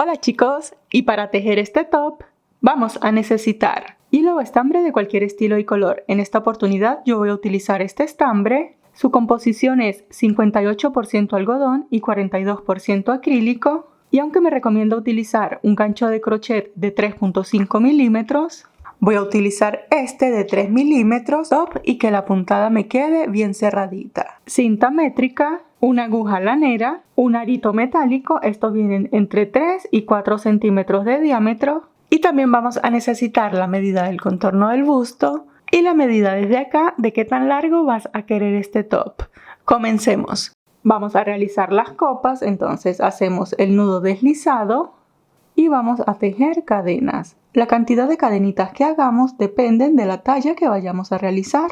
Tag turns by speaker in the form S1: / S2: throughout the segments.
S1: Hola chicos, y para tejer este top vamos a necesitar hilo o estambre de cualquier estilo y color. En esta oportunidad yo voy a utilizar este estambre. Su composición es 58% algodón y 42% acrílico. Y aunque me recomiendo utilizar un gancho de crochet de 3.5 milímetros, voy a utilizar este de 3 milímetros top y que la puntada me quede bien cerradita. Cinta métrica, una aguja lanera, un arito metálico, estos vienen entre 3 y 4 centímetros de diámetro. Y también vamos a necesitar la medida del contorno del busto y la medida desde acá de qué tan largo vas a querer este top. Comencemos. Vamos a realizar las copas, entonces hacemos el nudo deslizado y vamos a tejer cadenas. La cantidad de cadenitas que hagamos dependen de la talla que vayamos a realizar.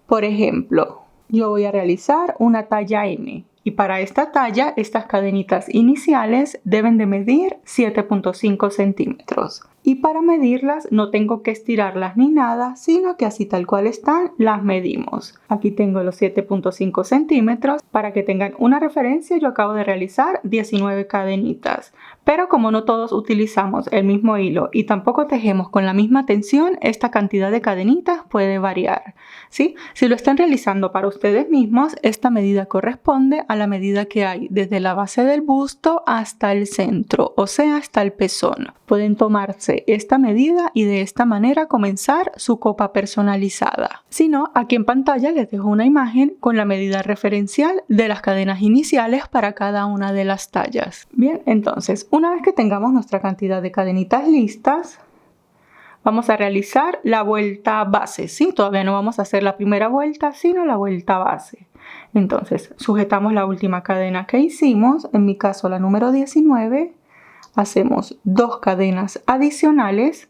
S1: Por ejemplo, yo voy a realizar una talla M y para esta talla estas cadenitas iniciales deben de medir 7.5 centímetros. Y para medirlas no tengo que estirarlas ni nada, sino que así tal cual están las medimos. Aquí tengo los 7.5 centímetros. Para que tengan una referencia, yo acabo de realizar 19 cadenitas. Pero como no todos utilizamos el mismo hilo y tampoco tejemos con la misma tensión, esta cantidad de cadenitas puede variar, ¿sí? Si lo están realizando para ustedes mismos, esta medida corresponde a la medida que hay desde la base del busto hasta el centro, o sea, hasta el pezón. Pueden tomarse esta medida y de esta manera comenzar su copa personalizada. Si no, aquí en pantalla les dejo una imagen con la medida referencial de las cadenas iniciales para cada una de las tallas. Bien, entonces, una vez que tengamos nuestra cantidad de cadenitas listas, vamos a realizar la vuelta base, ¿sí? Todavía no vamos a hacer la primera vuelta, sino la vuelta base. Entonces, sujetamos la última cadena que hicimos, en mi caso la número 19, hacemos 2 cadenas adicionales.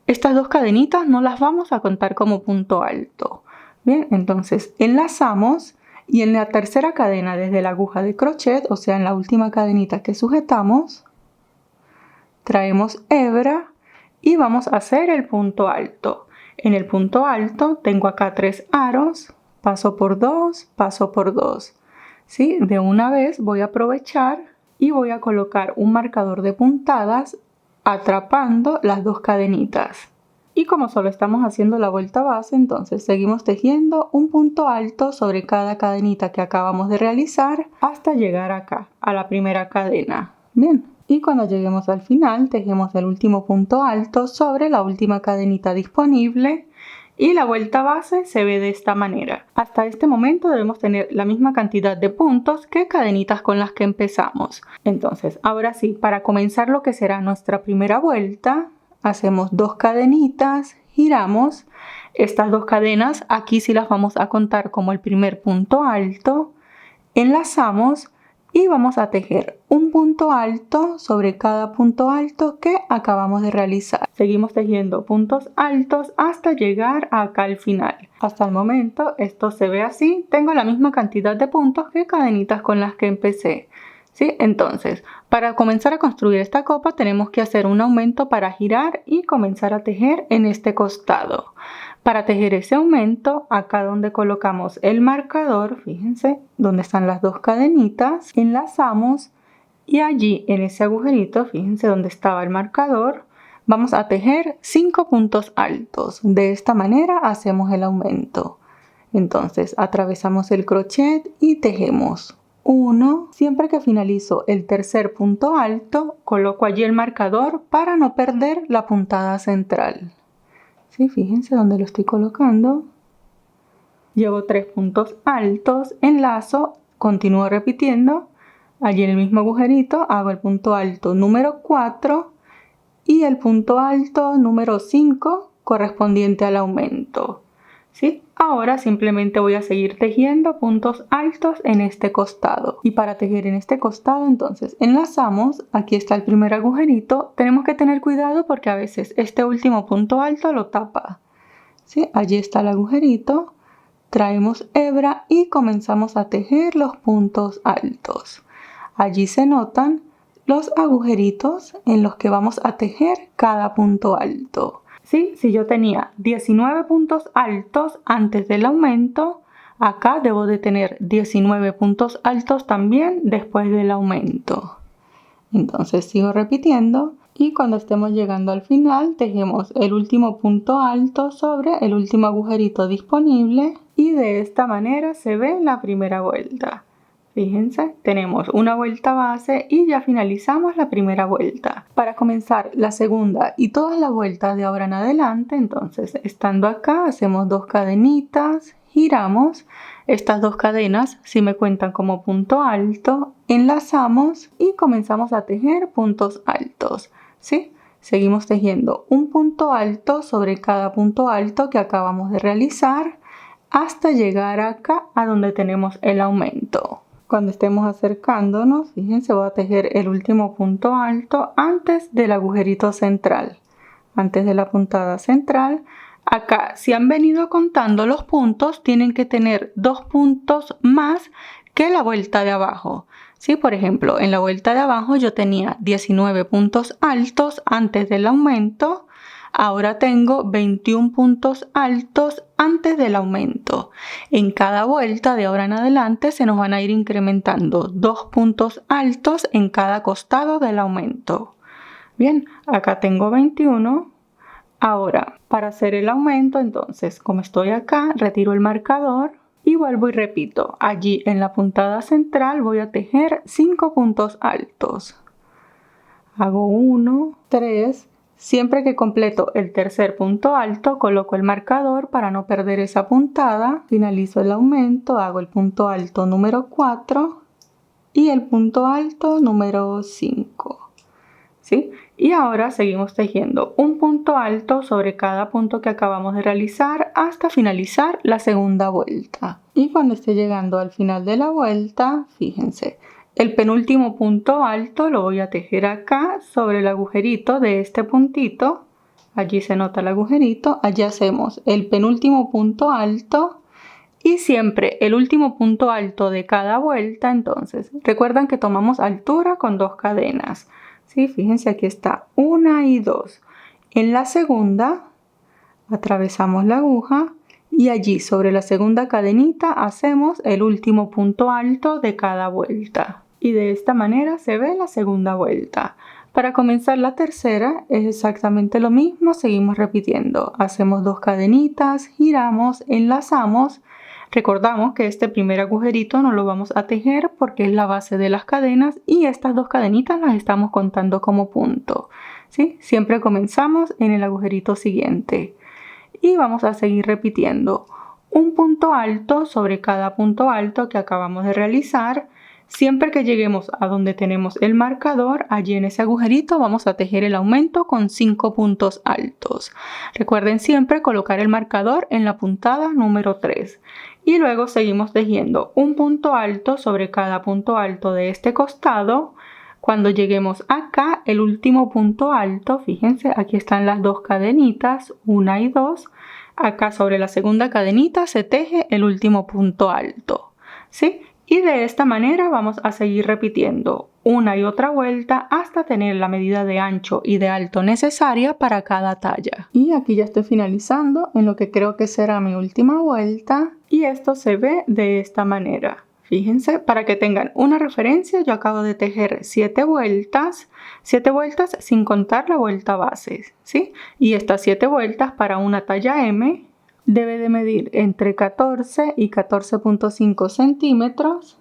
S1: Estas 2 cadenitas no las vamos a contar como punto alto. Bien, entonces enlazamos y en la tercera cadena desde la aguja de crochet, o sea en la última cadenita que sujetamos, traemos hebra y vamos a hacer el punto alto. En el punto alto tengo acá 3 aros, paso por 2, paso por 2. ¿Sí? De una vez voy a aprovechar y voy a colocar un marcador de puntadas atrapando las 2 cadenitas. Y como solo estamos haciendo la vuelta base, entonces seguimos tejiendo un punto alto sobre cada cadenita que acabamos de realizar hasta llegar acá, a la primera cadena. Bien. Y cuando lleguemos al final, tejemos el último punto alto sobre la última cadenita disponible y la vuelta base se ve de esta manera. Hasta este momento debemos tener la misma cantidad de puntos que cadenitas con las que empezamos. Entonces, ahora sí, para comenzar lo que será nuestra primera vuelta, hacemos 2 cadenitas, giramos. Estas 2 cadenas aquí sí las vamos a contar como el primer punto alto. Enlazamos y vamos a tejer un punto alto sobre cada punto alto que acabamos de realizar. Seguimos tejiendo puntos altos hasta llegar acá al final. Hasta el momento esto se ve así. Tengo la misma cantidad de puntos que cadenitas con las que empecé. ¿Sí? Entonces, para comenzar a construir esta copa tenemos que hacer un aumento para girar y comenzar a tejer en este costado. Para tejer ese aumento, acá donde colocamos el marcador, fíjense, donde están las 2 cadenitas, enlazamos y allí en ese agujerito, fíjense donde estaba el marcador, vamos a tejer 5 puntos altos. De esta manera hacemos el aumento. Entonces, atravesamos el crochet y tejemos 1. Siempre que finalizo el tercer punto alto, coloco allí el marcador para no perder la puntada central. ¿Sí? Fíjense dónde lo estoy colocando. Llevo 3 puntos altos, enlazo, continúo repitiendo. Allí en el mismo agujerito hago el punto alto número 4 y el punto alto número 5 correspondiente al aumento. ¿Sí? Ahora simplemente voy a seguir tejiendo puntos altos en este costado. Y para tejer en este costado, entonces enlazamos. Aquí está el primer agujerito. Tenemos que tener cuidado porque a veces este último punto alto lo tapa. ¿Sí? Allí está el agujerito. Traemos hebra y comenzamos a tejer los puntos altos. Allí se notan los agujeritos en los que vamos a tejer cada punto alto. ¿Sí? Si yo tenía 19 puntos altos antes del aumento, acá debo de tener 19 puntos altos también después del aumento. Entonces sigo repitiendo y cuando estemos llegando al final tejemos el último punto alto sobre el último agujerito disponible y de esta manera se ve la primera vuelta. Fíjense, tenemos una vuelta base y ya finalizamos la primera vuelta. Para comenzar la segunda y todas las vueltas de ahora en adelante, entonces estando acá hacemos 2 cadenitas, giramos. Estas 2 cadenas, si me cuentan como punto alto, enlazamos y comenzamos a tejer puntos altos, ¿sí? Seguimos tejiendo un punto alto sobre cada punto alto que acabamos de realizar hasta llegar acá a donde tenemos el aumento. Cuando estemos acercándonos, fíjense, voy a tejer el último punto alto antes del agujerito central, antes de la puntada central. Acá, si han venido contando los puntos, tienen que tener 2 puntos más que la vuelta de abajo. ¿Sí? Por ejemplo, en la vuelta de abajo yo tenía 19 puntos altos antes del aumento. Ahora tengo 21 puntos altos antes del aumento. En cada vuelta de ahora en adelante se nos van a ir incrementando 2 puntos altos en cada costado del aumento. Bien, acá tengo 21. Ahora, para hacer el aumento, entonces, como estoy acá, retiro el marcador y vuelvo y repito. Allí en la puntada central voy a tejer 5 puntos altos. Hago 1, 3. Siempre que completo el tercer punto alto, coloco el marcador para no perder esa puntada. Finalizo el aumento, hago el punto alto número 4 y el punto alto número 5. ¿Sí? Y ahora seguimos tejiendo un punto alto sobre cada punto que acabamos de realizar hasta finalizar la segunda vuelta. Y cuando esté llegando al final de la vuelta, fíjense, el penúltimo punto alto lo voy a tejer acá sobre el agujerito de este puntito. Allí se nota el agujerito. Allí hacemos el penúltimo punto alto y siempre el último punto alto de cada vuelta. Entonces, recuerdan que tomamos altura con 2 cadenas. ¿Sí? Fíjense, aquí está 1 y 2. En la segunda atravesamos la aguja y allí sobre la segunda cadenita hacemos el último punto alto de cada vuelta. Y de esta manera se ve la segunda vuelta. Para comenzar la tercera es exactamente lo mismo, seguimos repitiendo. Hacemos 2 cadenitas, giramos, enlazamos. Recordamos que este primer agujerito no lo vamos a tejer porque es la base de las cadenas y estas 2 cadenitas las estamos contando como punto. ¿Sí? Siempre comenzamos en el agujerito siguiente. Y vamos a seguir repitiendo. Un punto alto sobre cada punto alto que acabamos de realizar. Siempre que lleguemos a donde tenemos el marcador, allí en ese agujerito vamos a tejer el aumento con 5 puntos altos. Recuerden siempre colocar el marcador en la puntada número 3. Y luego seguimos tejiendo un punto alto sobre cada punto alto de este costado. Cuando lleguemos acá, el último punto alto, fíjense, aquí están las 2 cadenitas, 1 y 2. Acá sobre la segunda cadenita se teje el último punto alto, ¿sí? Y de esta manera vamos a seguir repitiendo una y otra vuelta hasta tener la medida de ancho y de alto necesaria para cada talla. Y aquí ya estoy finalizando en lo que creo que será mi última vuelta y esto se ve de esta manera. Fíjense, para que tengan una referencia, yo acabo de tejer 7 vueltas sin contar la vuelta base, ¿sí? Y estas 7 vueltas para una talla M debe de medir entre 14 y 14.5 centímetros.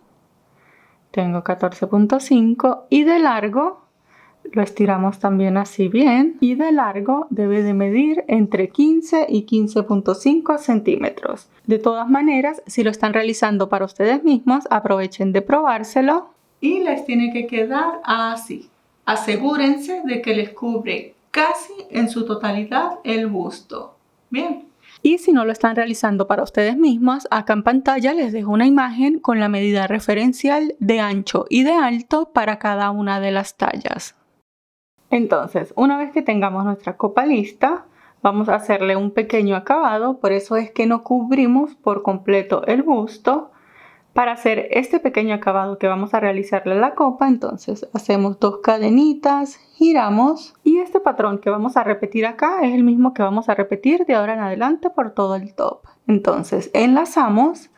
S1: Tengo 14.5 y de largo, lo estiramos también así bien, y de largo debe de medir entre 15 y 15.5 centímetros. De todas maneras, si lo están realizando para ustedes mismos, aprovechen de probárselo y les tiene que quedar así. Asegúrense de que les cubre casi en su totalidad el busto. Bien. Y si no lo están realizando para ustedes mismos, acá en pantalla les dejo una imagen con la medida referencial de ancho y de alto para cada una de las tallas. Entonces, una vez que tengamos nuestra copa lista, vamos a hacerle un pequeño acabado, por eso es que no cubrimos por completo el busto. Para hacer este pequeño acabado que vamos a realizarle a la copa, entonces hacemos 2 cadenitas, giramos y este patrón que vamos a repetir acá es el mismo que vamos a repetir de ahora en adelante por todo el top. Entonces enlazamos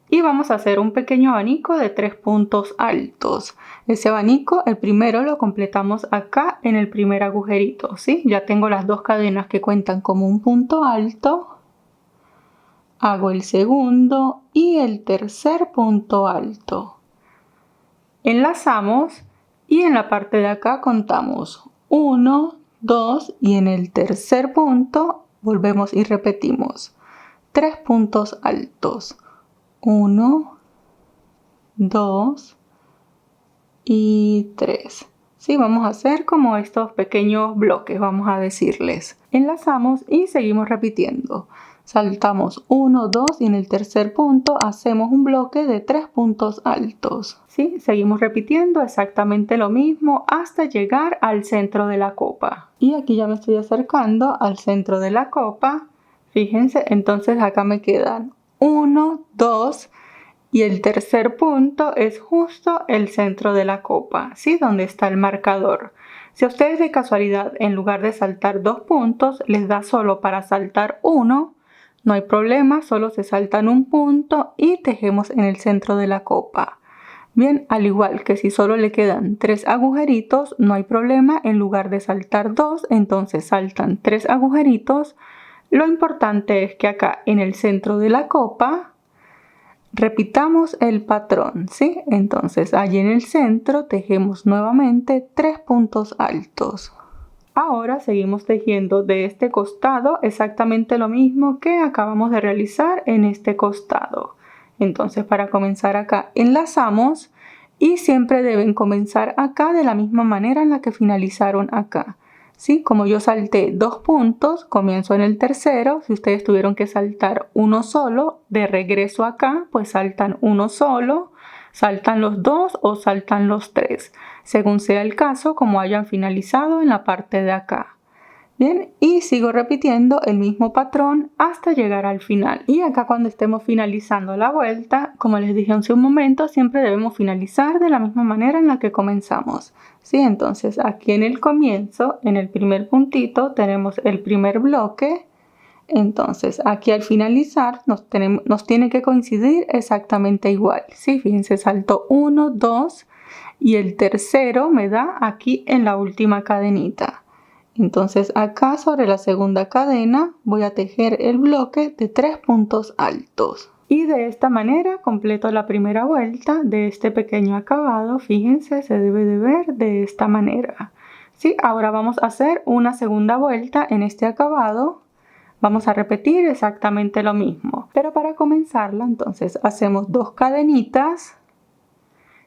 S1: Y vamos a hacer un pequeño abanico de 3 puntos altos. Ese abanico, el primero lo completamos acá en el primer agujerito, ¿sí? Ya tengo las dos cadenas que cuentan como un punto alto. Hago el segundo y el tercer punto alto. Enlazamos y en la parte de acá contamos 1, 2 y en el tercer punto volvemos y repetimos 3 puntos altos. 1, 2 y 3. Sí, vamos a hacer como estos pequeños bloques, vamos a decirles. Enlazamos y seguimos repitiendo. Saltamos 1, 2 y en el tercer punto hacemos un bloque de 3 puntos altos. ¿Sí? Seguimos repitiendo exactamente lo mismo hasta llegar al centro de la copa. Y aquí ya me estoy acercando al centro de la copa. Fíjense, entonces acá me quedan 1, 2 y el tercer punto es justo el centro de la copa, ¿sí? Donde está el marcador. Si a ustedes de casualidad en lugar de saltar 2 puntos les da solo para saltar 1, no hay problema, solo se saltan un punto y tejemos en el centro de la copa. Bien, al igual que si solo le quedan 3 agujeritos, no hay problema, en lugar de saltar 2, entonces saltan 3 agujeritos. Lo importante es que acá en el centro de la copa repitamos el patrón, ¿sí? Entonces allí en el centro tejemos nuevamente 3 puntos altos. Ahora seguimos tejiendo de este costado exactamente lo mismo que acabamos de realizar en este costado. Entonces para comenzar acá enlazamos y siempre deben comenzar acá de la misma manera en la que finalizaron acá. ¿Sí? Como yo salté 2 puntos, comienzo en el tercero. Si ustedes tuvieron que saltar uno solo, de regreso acá, pues saltan uno solo, saltan los 2 o saltan los 3, según sea el caso, como hayan finalizado en la parte de acá. Bien, y sigo repitiendo el mismo patrón hasta llegar al final. Y acá cuando estemos finalizando la vuelta, como les dije hace un momento, siempre debemos finalizar de la misma manera en la que comenzamos. ¿Sí? Entonces aquí en el comienzo, en el primer puntito, tenemos el primer bloque. Entonces aquí al finalizar nos tiene que coincidir exactamente igual. ¿Sí? Fíjense, salto 1, 2 y el tercero me da aquí en la última cadenita. Entonces acá sobre la segunda cadena voy a tejer el bloque de 3 puntos altos. Y de esta manera completo la primera vuelta de este pequeño acabado. Fíjense, se debe de ver de esta manera. ¿Sí? Ahora vamos a hacer una segunda vuelta en este acabado. Vamos a repetir exactamente lo mismo. Pero para comenzarla entonces hacemos 2 cadenitas,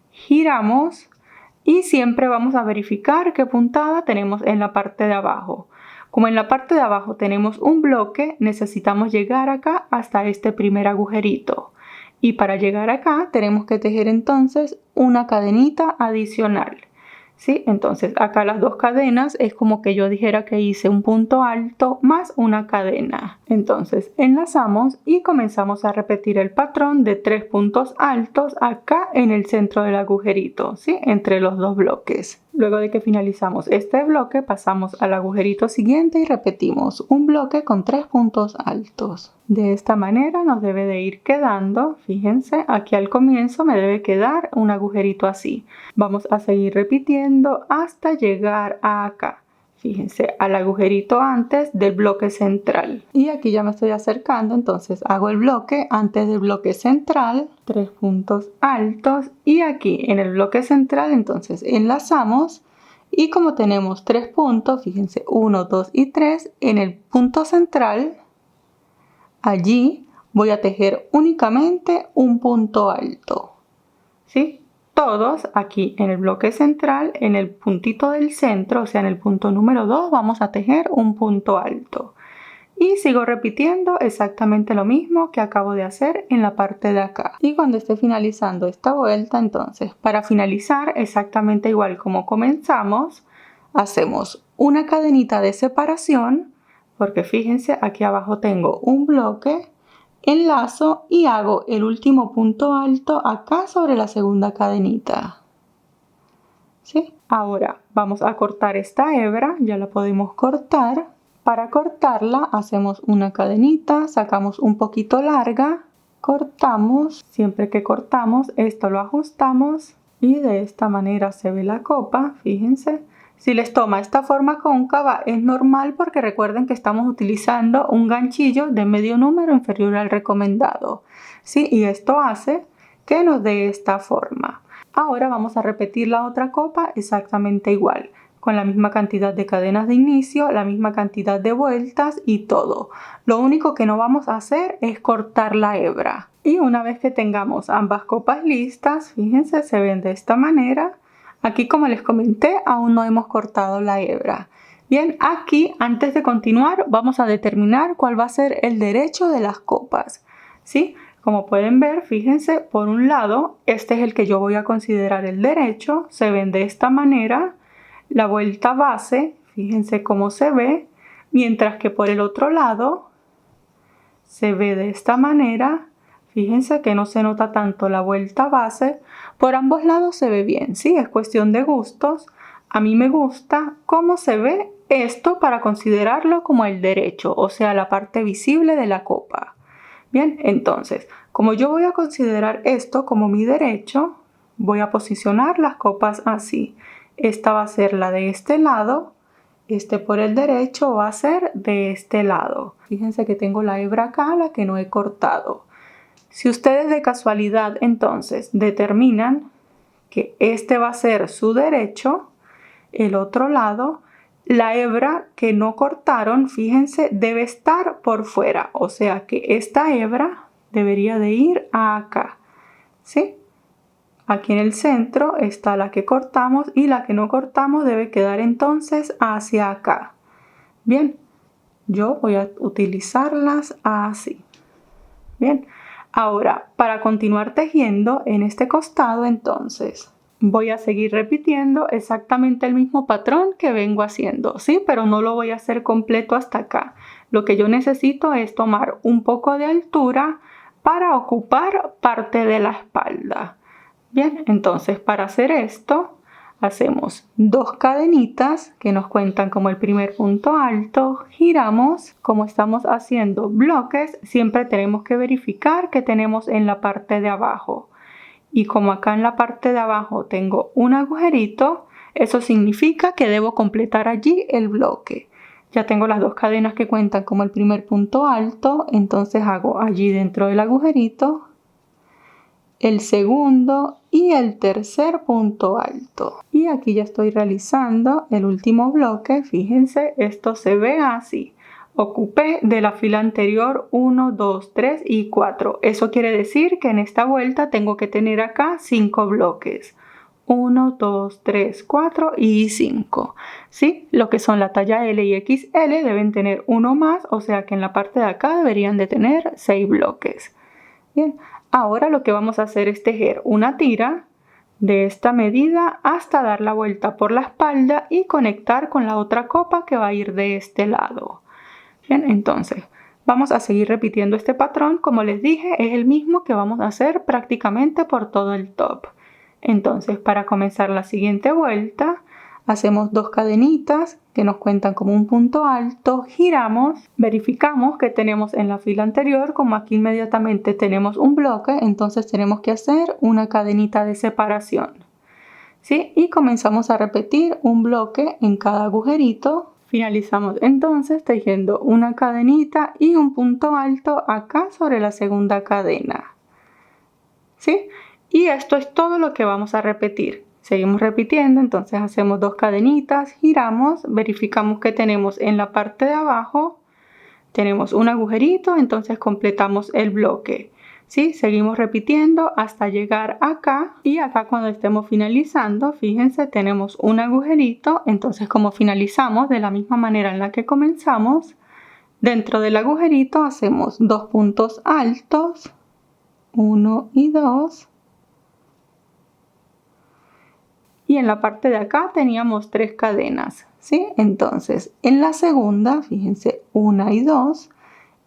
S1: giramos. Y siempre vamos a verificar qué puntada tenemos en la parte de abajo. Como en la parte de abajo tenemos un bloque, necesitamos llegar acá hasta este primer agujerito. Y para llegar acá tenemos que tejer entonces una cadenita adicional. ¿Sí? Entonces acá las 2 cadenas es como que yo dijera que hice un punto alto más una cadena. Entonces enlazamos y comenzamos a repetir el patrón de 3 puntos altos acá en el centro del agujerito, ¿sí? Entre los 2 bloques. Luego de que finalizamos este bloque pasamos al agujerito siguiente y repetimos un bloque con 3 puntos altos. De esta manera nos debe de ir quedando, fíjense, aquí al comienzo me debe quedar un agujerito así. Vamos a seguir repitiendo hasta llegar a acá. Fíjense, al agujerito antes del bloque central. Y aquí ya me estoy acercando, entonces hago el bloque antes del bloque central, 3 puntos altos. Y aquí en el bloque central, entonces enlazamos. Y como tenemos 3 puntos, fíjense, 1, 2 y 3, en el punto central, allí voy a tejer únicamente un punto alto. ¿Sí? Todos aquí en el bloque central, en el puntito del centro, o sea en el punto número 2, vamos a tejer un punto alto. Y sigo repitiendo exactamente lo mismo que acabo de hacer en la parte de acá. Y cuando esté finalizando esta vuelta, entonces, para finalizar exactamente igual como comenzamos, hacemos una cadenita de separación, porque fíjense, aquí abajo tengo un bloque, enlazo y hago el último punto alto acá sobre la segunda cadenita. ¿Sí? Ahora vamos a cortar esta hebra, ya la podemos cortar. Para cortarla hacemos una cadenita, sacamos un poquito larga cortamos. Siempre que cortamos, esto lo ajustamos y de esta manera se ve la copa, fíjense. Si les toma esta forma cóncava es normal porque recuerden que estamos utilizando un ganchillo de medio número inferior al recomendado, ¿sí? Y esto hace que nos dé esta forma. Ahora vamos a repetir la otra copa exactamente igual, con la misma cantidad de cadenas de inicio, la misma cantidad de vueltas y todo. Lo único que no vamos a hacer es cortar la hebra. Y una vez que tengamos ambas copas listas, fíjense, se ven de esta manera. Aquí, como les comenté, aún no hemos cortado la hebra. Bien, aquí antes de continuar vamos a determinar cuál va a ser el derecho de las copas, ¿sí? Como pueden ver, fíjense, por un lado, este es el que yo voy a considerar el derecho. Se ven de esta manera. La vuelta base, fíjense cómo se ve, mientras que por el otro lado se ve de esta manera. Fíjense que no se nota tanto la vuelta base. Por ambos lados se ve bien, ¿sí? Es cuestión de gustos. A mí me gusta cómo se ve esto para considerarlo como el derecho, o sea, la parte visible de la copa. Bien, entonces, como yo voy a considerar esto como mi derecho, voy a posicionar las copas así. Esta va a ser la de este lado, este por el derecho va a ser de este lado. Fíjense que tengo la hebra acá, la que no he cortado. Si ustedes de casualidad entonces determinan que este va a ser su derecho, el otro lado, la hebra que no cortaron, fíjense, debe estar por fuera. O sea que esta hebra debería de ir acá, ¿sí? Aquí en el centro está la que cortamos y la que no cortamos debe quedar entonces hacia acá. Bien, yo voy a utilizarlas así. Bien. Ahora, para continuar tejiendo en este costado, entonces, voy a seguir repitiendo exactamente el mismo patrón que vengo haciendo, ¿sí? Pero no lo voy a hacer completo hasta acá. Lo que yo necesito es tomar un poco de altura para ocupar parte de la espalda. Bien, entonces, para hacer esto, hacemos 2 cadenitas que nos cuentan como el primer punto alto, giramos. Como estamos haciendo bloques, siempre tenemos que verificar que tenemos en la parte de abajo. Y como acá en la parte de abajo tengo un agujerito, eso significa que debo completar allí el bloque. Ya tengo las 2 cadenas que cuentan como el primer punto alto, entonces hago allí dentro del agujerito el segundo y el tercer punto alto. Y aquí ya estoy realizando el último bloque. Fíjense, esto se ve así. Ocupé de la fila anterior 1, 2, 3 y 4. Eso quiere decir que en esta vuelta tengo que tener acá 5 bloques. 1, 2, 3, 4 y 5. ¿Sí? Lo que son la talla L y XL deben tener uno más, o sea que en la parte de acá deberían de tener 6 bloques. Bien. Ahora lo que vamos a hacer es tejer una tira de esta medida hasta dar la vuelta por la espalda y conectar con la otra copa que va a ir de este lado. Bien, entonces vamos a seguir repitiendo este patrón. Como les dije, es el mismo que vamos a hacer prácticamente por todo el top. Entonces, para comenzar la siguiente vuelta, hacemos 2 cadenitas que nos cuentan como un punto alto, giramos, verificamos que tenemos en la fila anterior, como aquí inmediatamente tenemos un bloque, entonces tenemos que hacer una cadenita de separación, ¿sí? Y comenzamos a repetir un bloque en cada agujerito. Finalizamos entonces tejiendo una cadenita y un punto alto acá sobre la segunda cadena, ¿sí? Y esto es todo lo que vamos a repetir. Seguimos repitiendo, entonces hacemos 2 cadenitas, giramos, verificamos que tenemos en la parte de abajo, tenemos un agujerito, entonces completamos el bloque. ¿Sí? Seguimos repitiendo hasta llegar acá y acá cuando estemos finalizando, fíjense, tenemos un agujerito, entonces como finalizamos de la misma manera en la que comenzamos, dentro del agujerito hacemos 2 puntos altos, 1 y 2. Y en la parte de acá teníamos 3 cadenas, ¿sí? Entonces, en la segunda, fíjense, 1 y 2.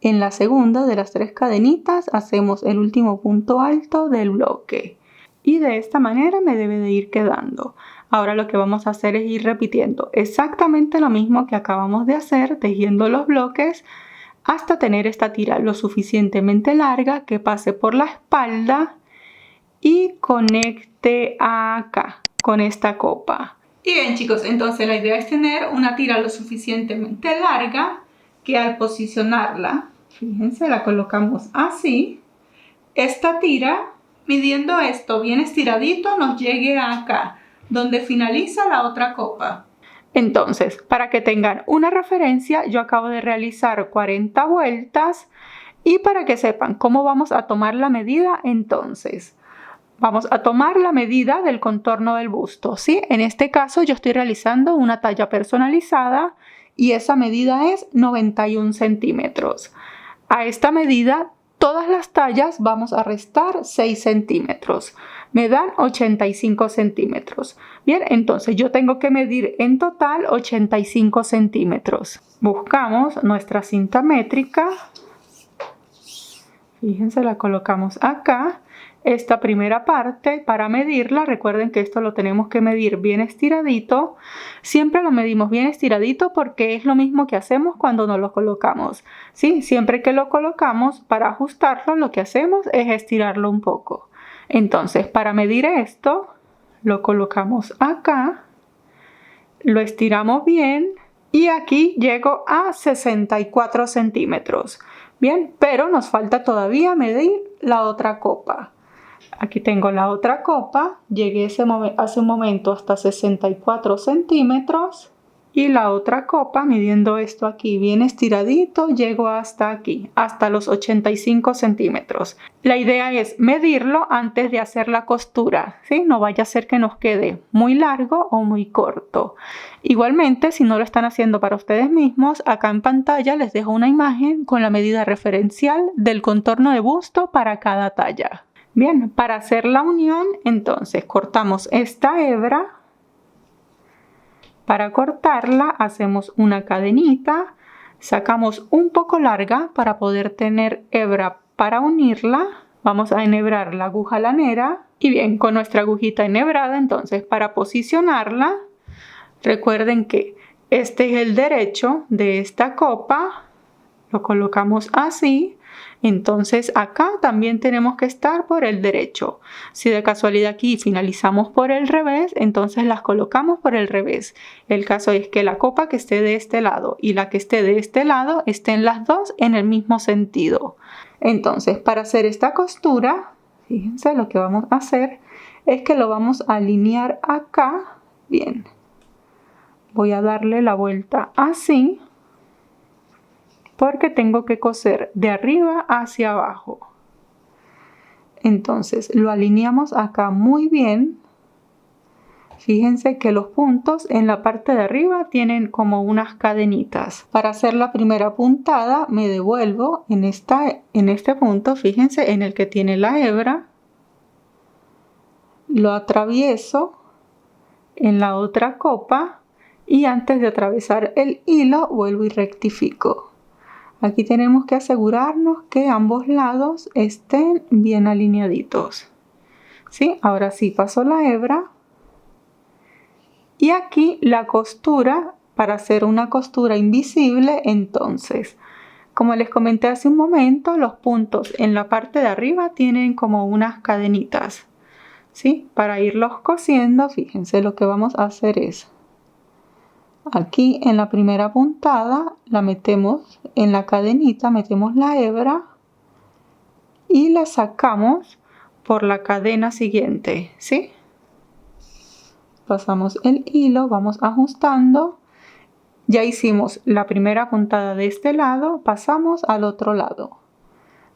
S1: En la segunda de las 3 cadenitas hacemos el último punto alto del bloque. Y de esta manera me debe de ir quedando. Ahora lo que vamos a hacer es ir repitiendo exactamente lo mismo que acabamos de hacer, tejiendo los bloques hasta tener esta tira lo suficientemente larga que pase por la espalda y conecte acá con esta copa. Y bien chicos, entonces la idea es tener una tira lo suficientemente larga que al posicionarla, fíjense, la colocamos así. Esta tira, midiendo esto bien estiradito, nos llegue acá, donde finaliza la otra copa. Entonces, para que tengan una referencia, yo acabo de realizar 40 vueltas y para que sepan cómo vamos a tomar la medida, entonces, vamos a tomar la medida del contorno del busto, ¿sí? En este caso yo estoy realizando una talla personalizada y esa medida es 91 centímetros. A esta medida, todas las tallas vamos a restar 6 centímetros. Me dan 85 centímetros. Bien, entonces yo tengo que medir en total 85 centímetros. Buscamos nuestra cinta métrica. Fíjense, la colocamos acá. Esta primera parte, para medirla, recuerden que esto lo tenemos que medir bien estiradito. Siempre lo medimos bien estiradito porque es lo mismo que hacemos cuando nos lo colocamos, ¿sí? Siempre que lo colocamos, para ajustarlo, lo que hacemos es estirarlo un poco. Entonces, para medir esto, lo colocamos acá, lo estiramos bien y aquí llego a 64 centímetros. Bien, pero nos falta todavía medir la otra copa. Aquí tengo la otra copa, llegué hace un momento hasta 64 centímetros y la otra copa, midiendo esto aquí bien estiradito, llego hasta aquí, hasta los 85 centímetros. La idea es medirlo antes de hacer la costura, ¿sí? No vaya a ser que nos quede muy largo o muy corto. Igualmente, si no lo están haciendo para ustedes mismos, acá en pantalla les dejo una imagen con la medida referencial del contorno de busto para cada talla. Bien, para hacer la unión, entonces cortamos esta hebra. Para cortarla hacemos una cadenita, sacamos un poco larga para poder tener hebra para unirla. Vamos a enhebrar la aguja lanera y bien, con nuestra agujita enhebrada, entonces para posicionarla, recuerden que este es el derecho de esta copa, lo colocamos así. Entonces acá también tenemos que estar por el derecho. Si de casualidad aquí finalizamos por el revés, entonces las colocamos por el revés. El caso es que la copa que esté de este lado y la que esté de este lado estén las dos en el mismo sentido. Entonces, para hacer esta costura, fíjense, lo que vamos a hacer es que lo vamos a alinear acá. Bien, voy a darle la vuelta así, porque tengo que coser de arriba hacia abajo. Entonces lo alineamos acá muy bien. Fíjense que los puntos en la parte de arriba tienen como unas cadenitas. Para hacer la primera puntada me devuelvo en este punto, fíjense, en el que tiene la hebra. Lo atravieso en la otra copa y antes de atravesar el hilo vuelvo y rectifico. Aquí tenemos que asegurarnos que ambos lados estén bien alineaditos. ¿Sí? Ahora sí paso la hebra. Y aquí la costura, para hacer una costura invisible, entonces, como les comenté hace un momento, los puntos en la parte de arriba tienen como unas cadenitas. ¿Sí? Para irlos cosiendo, fíjense, lo que vamos a hacer es, aquí en la primera puntada la metemos en la cadenita, metemos la hebra y la sacamos por la cadena siguiente, ¿sí? Pasamos el hilo, vamos ajustando. Ya hicimos la primera puntada de este lado, pasamos al otro lado.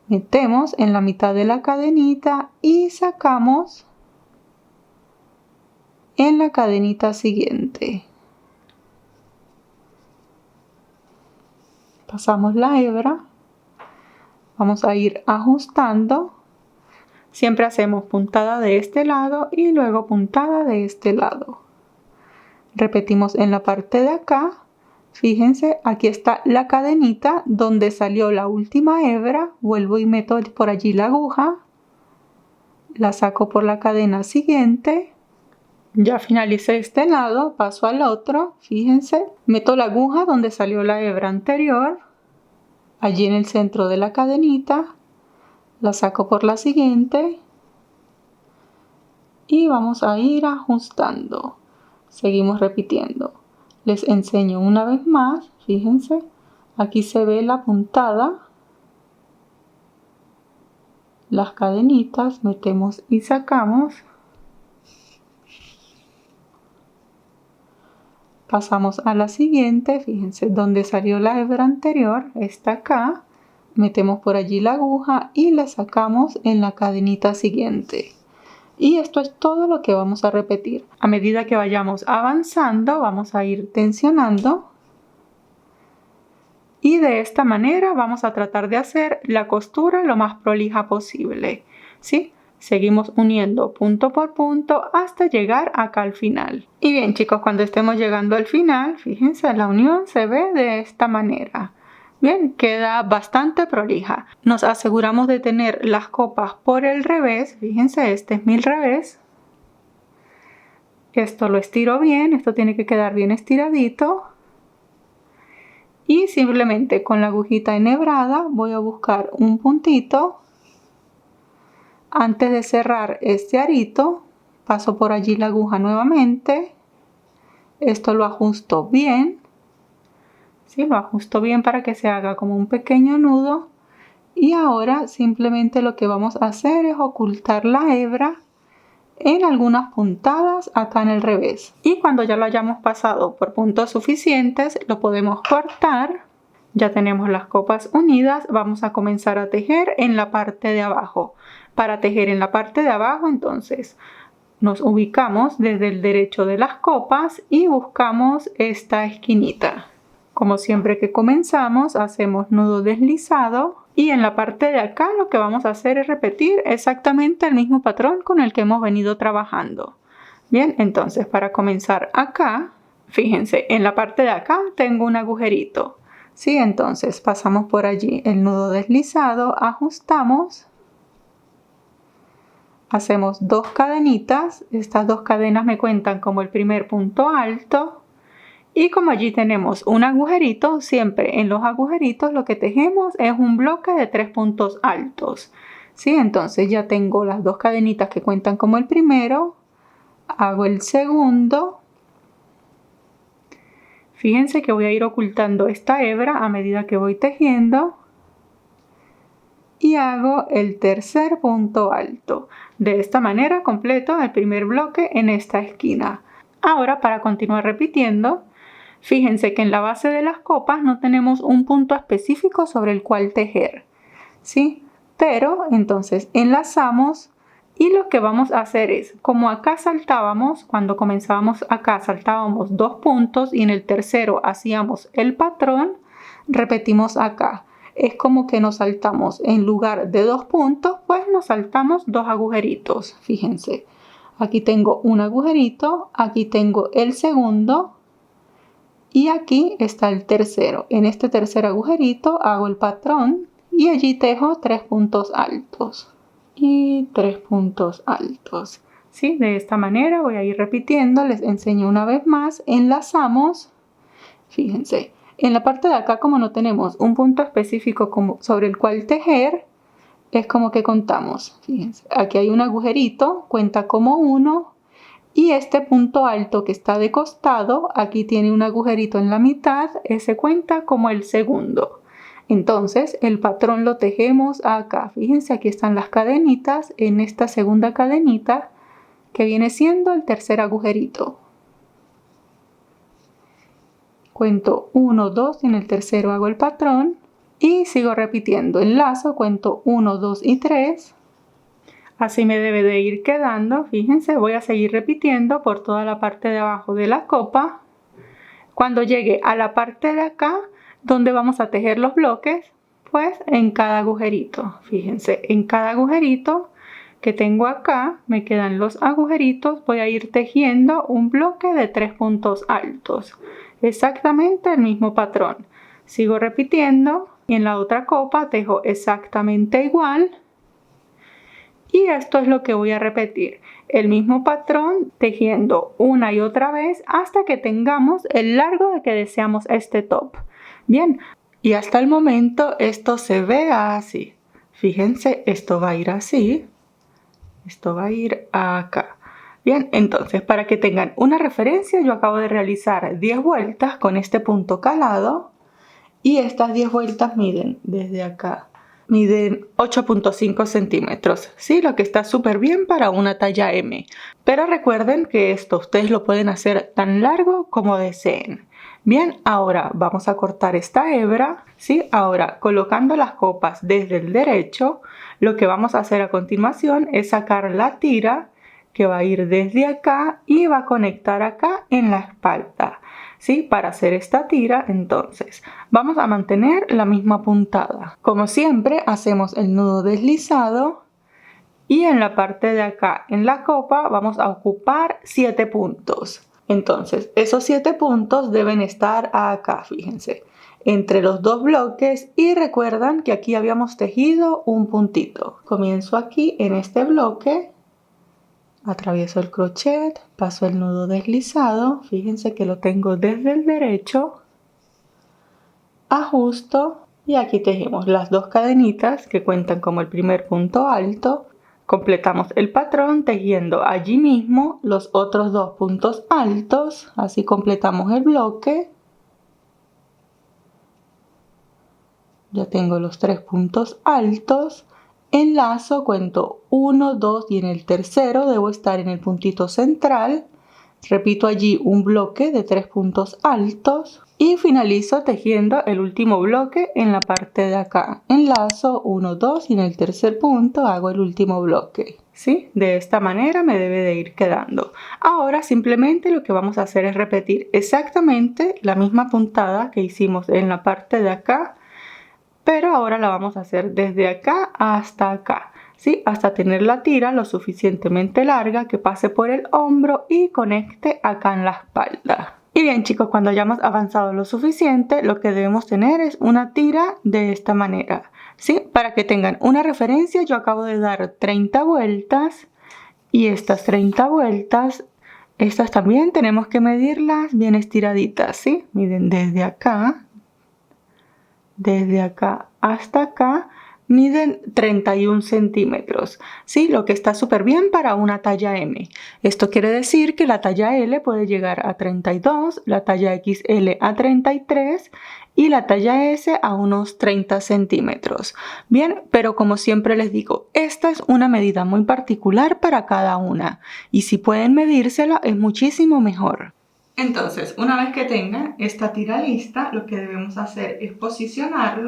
S1: Metemos en la mitad de la cadenita y sacamos en la cadenita siguiente. Pasamos la hebra, vamos a ir ajustando. Siempre hacemos puntada de este lado y luego puntada de este lado. Repetimos en la parte de acá. Fíjense, aquí está la cadenita donde salió la última hebra. Vuelvo y meto por allí la aguja. La saco por la cadena siguiente. Ya finalicé este lado, paso al otro, fíjense, meto la aguja donde salió la hebra anterior, allí en el centro de la cadenita, la saco por la siguiente y vamos a ir ajustando. Seguimos repitiendo. Les enseño una vez más, fíjense, aquí se ve la puntada, las cadenitas, metemos y sacamos. Pasamos a la siguiente, fíjense, donde salió la hebra anterior, está acá. Metemos por allí la aguja y la sacamos en la cadenita siguiente. Y esto es todo lo que vamos a repetir. A medida que vayamos avanzando, vamos a ir tensionando. Y de esta manera vamos a tratar de hacer la costura lo más prolija posible, ¿sí? Seguimos uniendo punto por punto hasta llegar acá al final. Y bien, chicos, cuando estemos llegando al final, fíjense, la unión se ve de esta manera. Bien, queda bastante prolija. Nos aseguramos de tener las copas por el revés. Fíjense, este es mi revés. Esto lo estiro bien, esto tiene que quedar bien estiradito. Y simplemente con la agujita enhebrada voy a buscar un puntito. Antes de cerrar este arito, paso por allí la aguja nuevamente. Esto lo ajusto bien. Sí, lo ajusto bien para que se haga como un pequeño nudo. Y ahora simplemente lo que vamos a hacer es ocultar la hebra en algunas puntadas acá en el revés. Y cuando ya lo hayamos pasado por puntos suficientes, lo podemos cortar. Ya tenemos las copas unidas. Vamos a comenzar a tejer en la parte de abajo. Para tejer en la parte de abajo, entonces, nos ubicamos desde el derecho de las copas y buscamos esta esquinita. Como siempre que comenzamos, hacemos nudo deslizado y en la parte de acá lo que vamos a hacer es repetir exactamente el mismo patrón con el que hemos venido trabajando. Bien, entonces para comenzar acá, fíjense, en la parte de acá tengo un agujerito. Sí, entonces pasamos por allí el nudo deslizado, ajustamos. Hacemos 2 cadenitas, estas 2 cadenas me cuentan como el primer punto alto y como allí tenemos un agujerito, siempre en los agujeritos lo que tejemos es un bloque de 3 puntos altos. ¿Sí? Entonces ya tengo las 2 cadenitas que cuentan como el primero, hago el segundo. Fíjense que voy a ir ocultando esta hebra a medida que voy tejiendo. Y hago el tercer punto alto. De esta manera completo el primer bloque en esta esquina. Ahora para continuar repitiendo, fíjense que en la base de las copas no tenemos un punto específico sobre el cual tejer, ¿sí? Pero entonces enlazamos y lo que vamos a hacer es, como acá saltábamos, cuando comenzábamos acá saltábamos 2 puntos y en el tercero hacíamos el patrón, repetimos acá. Es como que nos saltamos, en lugar de 2 puntos, pues nos saltamos 2 agujeritos. Fíjense, aquí tengo un agujerito, aquí tengo el segundo y aquí está el tercero. En este tercer agujerito hago el patrón y allí tejo 3 puntos altos y 3 puntos altos. ¿Sí? De esta manera voy a ir repitiendo, les enseño una vez más, enlazamos, fíjense. En la parte de acá, como no tenemos un punto específico sobre el cual tejer, es como que contamos. Fíjense, aquí hay un agujerito, cuenta como 1. Y este punto alto que está de costado, aquí tiene un agujerito en la mitad, ese cuenta como el segundo. Entonces, el patrón lo tejemos acá. Fíjense, aquí están las cadenitas, en esta segunda cadenita, que viene siendo el tercer agujerito. Cuento 1, 2 y en el tercero hago el patrón y sigo repitiendo. Enlazo, cuento 1, 2 y 3. Así me debe de ir quedando. Fíjense, voy a seguir repitiendo por toda la parte de abajo de la copa. Cuando llegue a la parte de acá, donde vamos a tejer los bloques, pues en cada agujerito. Fíjense, en cada agujerito que tengo acá, me quedan los agujeritos. Voy a ir tejiendo un bloque de 3 puntos altos. Exactamente el mismo patrón. Sigo repitiendo y en la otra copa tejo exactamente igual. Y esto es lo que voy a repetir. El mismo patrón tejiendo una y otra vez hasta que tengamos el largo de que deseamos este top. Bien, Y hasta el momento esto se ve así. Fíjense, esto va a ir así. Esto va a ir acá. Bien, entonces para que tengan una referencia, yo acabo de realizar 10 vueltas con este punto calado. Y estas 10 vueltas miden desde acá. Miden 8.5 centímetros, ¿sí? Lo que está súper bien para una talla M. Pero recuerden que esto ustedes lo pueden hacer tan largo como deseen. Bien, ahora vamos a cortar esta hebra, ¿sí? Ahora, colocando las copas desde el derecho, lo que vamos a hacer a continuación es sacar la tira que va a ir desde acá y va a conectar acá en la espalda. ¿Sí? Para hacer esta tira, entonces, vamos a mantener la misma puntada. Como siempre, hacemos el nudo deslizado y en la parte de acá, en la copa, vamos a ocupar 7 puntos. Entonces, esos 7 puntos deben estar acá, fíjense, entre los dos bloques y recuerdan que aquí habíamos tejido un puntito. Comienzo aquí en este bloque. Atravieso el crochet, paso el nudo deslizado, fíjense que lo tengo desde el derecho, ajusto y aquí tejemos las dos cadenitas que cuentan como el primer punto alto. Completamos el patrón tejiendo allí mismo los otros dos puntos altos, así completamos el bloque. Ya tengo los 3 puntos altos. Enlazo, cuento 1, 2 y en el tercero debo estar en el puntito central. Repito allí un bloque de 3 puntos altos y finalizo tejiendo el último bloque en la parte de acá. Enlazo 1, 2 y en el tercer punto hago el último bloque. ¿Sí? De esta manera me debe de ir quedando. Ahora simplemente lo que vamos a hacer es repetir exactamente la misma puntada que hicimos en la parte de acá, pero ahora la vamos a hacer desde acá hasta acá, ¿sí? Hasta tener la tira lo suficientemente larga que pase por el hombro y conecte acá en la espalda. Y bien chicos, cuando hayamos avanzado lo suficiente, lo que debemos tener es una tira de esta manera, ¿sí? Para que tengan una referencia, yo acabo de dar 30 vueltas y estas 30 vueltas, estas también tenemos que medirlas bien estiraditas, ¿sí? Miren desde acá hasta acá miden 31 centímetros, ¿sí? Lo que está súper bien para una talla M. Esto quiere decir que la talla L puede llegar a 32, la talla XL a 33 y la talla S a unos 30 centímetros. Bien, pero como siempre les digo, esta es una medida muy particular para cada una y si pueden medírsela es muchísimo mejor. Entonces, una vez que tengan esta tira lista, lo que debemos hacer es posicionar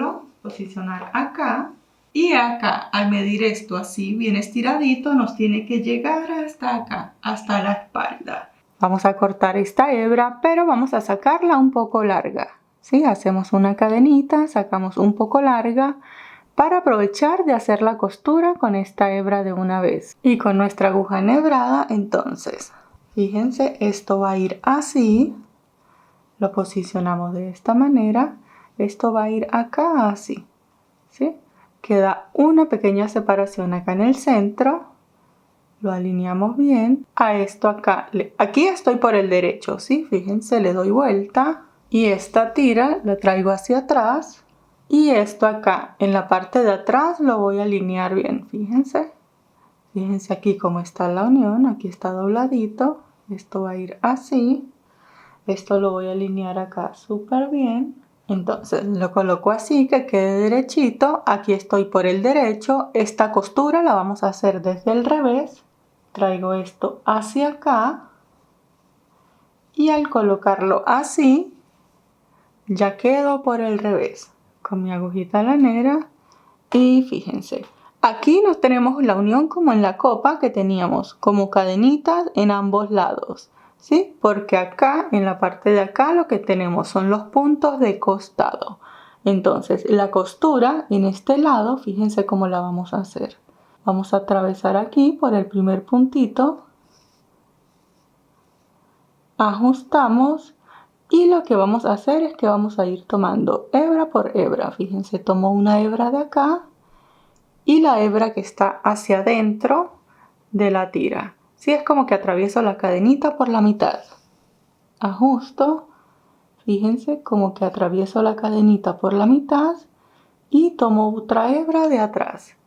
S1: acá y acá. Al medir esto así bien estiradito, nos tiene que llegar hasta acá, hasta la espalda. Vamos a cortar esta hebra, pero vamos a sacarla un poco larga. ¿Sí? Hacemos una cadenita, sacamos un poco larga para aprovechar de hacer la costura con esta hebra de una vez. Y con nuestra aguja enhebrada, entonces, fíjense, esto va a ir así, lo posicionamos de esta manera, esto va a ir acá así, ¿sí? Queda una pequeña separación acá en el centro, lo alineamos bien, a esto acá, aquí estoy por el derecho, ¿sí? Fíjense, le doy vuelta y esta tira la traigo hacia atrás y esto acá en la parte de atrás lo voy a alinear bien, fíjense. Fíjense aquí cómo está la unión, aquí está dobladito, esto va a ir así, esto lo voy a alinear acá súper bien, entonces lo coloco así que quede derechito, aquí estoy por el derecho, esta costura la vamos a hacer desde el revés, traigo esto hacia acá y al colocarlo así, ya quedo por el revés, con mi agujita lanera y fíjense. Aquí nos tenemos la unión como en la copa que teníamos, como cadenitas en ambos lados, ¿sí? Porque acá, en la parte de acá, lo que tenemos son los puntos de costado. Entonces, la costura en este lado, fíjense cómo la vamos a hacer. Vamos a atravesar aquí por el primer puntito, ajustamos y lo que vamos a hacer es que vamos a ir tomando hebra por hebra. Fíjense, tomo una hebra de acá y la hebra que está hacia adentro de la tira. Sí, es como que atravieso la cadenita por la mitad. Ajusto. fíjense como que atravieso la cadenita por la mitad y tomo otra hebra de atrás.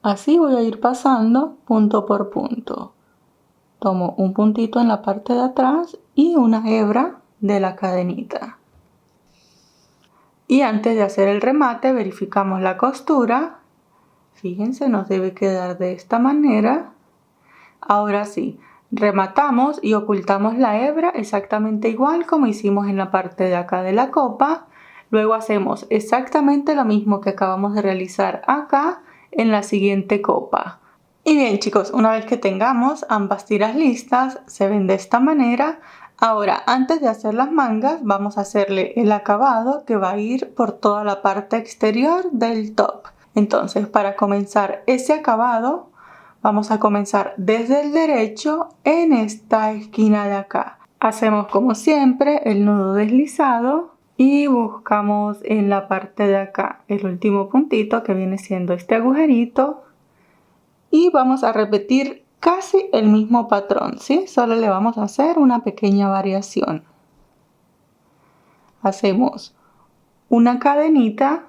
S1: Así voy a ir pasando punto por punto. Tomo un puntito en la parte de atrás y una hebra de la cadenita. Y antes de hacer el remate verificamos la costura. Fíjense, nos debe quedar de esta manera. Ahora sí, rematamos y ocultamos la hebra exactamente igual como hicimos en la parte de acá de la copa. Luego hacemos exactamente lo mismo que acabamos de realizar acá en la siguiente copa. Y bien chicos, una vez que tengamos ambas tiras listas, se ven de esta manera. Ahora, antes de hacer las mangas, vamos a hacerle el acabado que va a ir por toda la parte exterior del top. Entonces, para comenzar ese acabado, vamos a comenzar desde el derecho en esta esquina de acá. Hacemos como siempre el nudo deslizado y buscamos en la parte de acá el último puntito que viene siendo este agujerito. Y vamos a repetir casi el mismo patrón, ¿sí? Solo le vamos a hacer una pequeña variación. Hacemos una cadenita,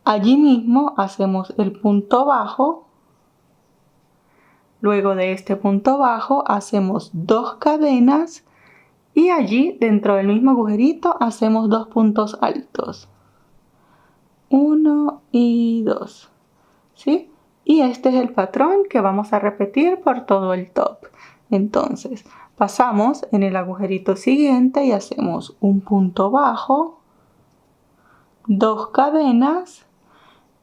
S1: allí mismo hacemos el punto bajo, luego de este punto bajo hacemos 2 cadenas y allí dentro del mismo agujerito hacemos 2 puntos altos. 1 y 2, ¿sí? Y este es el patrón que vamos a repetir por todo el top. Entonces, pasamos en el agujerito siguiente y hacemos un punto bajo, 2 cadenas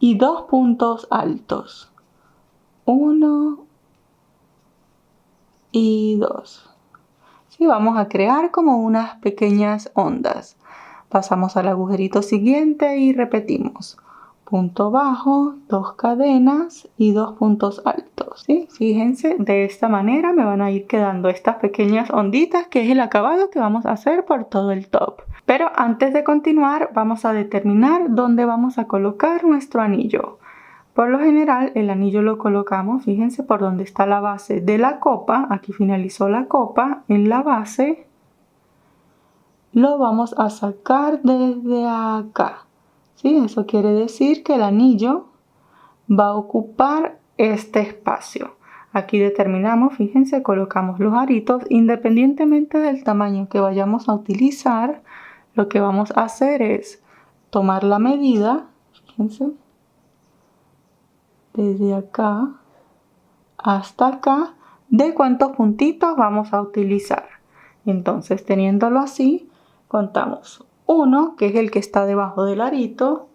S1: y 2 puntos altos. 1 y 2. Sí, vamos a crear como unas pequeñas ondas. Pasamos al agujerito siguiente y repetimos. Punto bajo, 2 cadenas y 2 puntos altos, ¿sí? Fíjense, de esta manera me van a ir quedando estas pequeñas onditas que es el acabado que vamos a hacer por todo el top. Pero antes de continuar vamos a determinar dónde vamos a colocar nuestro anillo. Por lo general el anillo lo colocamos, fíjense, por donde está la base de la copa. Aquí finalizó la copa, en la base lo vamos a sacar desde acá. ¿Sí? Eso quiere decir que el anillo va a ocupar este espacio. Aquí determinamos, fíjense, colocamos los aritos independientemente del tamaño que vayamos a utilizar. Lo que vamos a hacer es tomar la medida, fíjense, desde acá hasta acá, de cuántos puntitos vamos a utilizar. Entonces, teniéndolo así, contamos 1, que es el que está debajo del arito,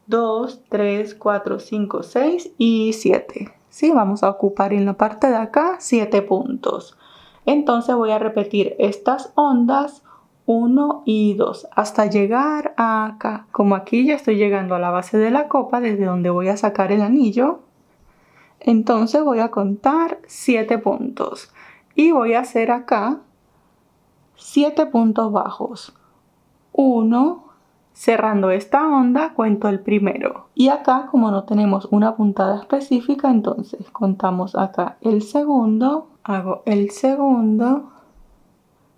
S1: 2, 3, 4, 5, 6 y 7. ¿Sí? Vamos a ocupar en la parte de acá 7 puntos. Entonces voy a repetir estas ondas 1 y 2 hasta llegar a acá. Como aquí ya estoy llegando a la base de la copa desde donde voy a sacar el anillo, entonces voy a contar 7 puntos y voy a hacer acá 7 puntos bajos. 1, cerrando esta onda cuento el primero y acá como no tenemos una puntada específica, entonces contamos acá el segundo, hago el segundo,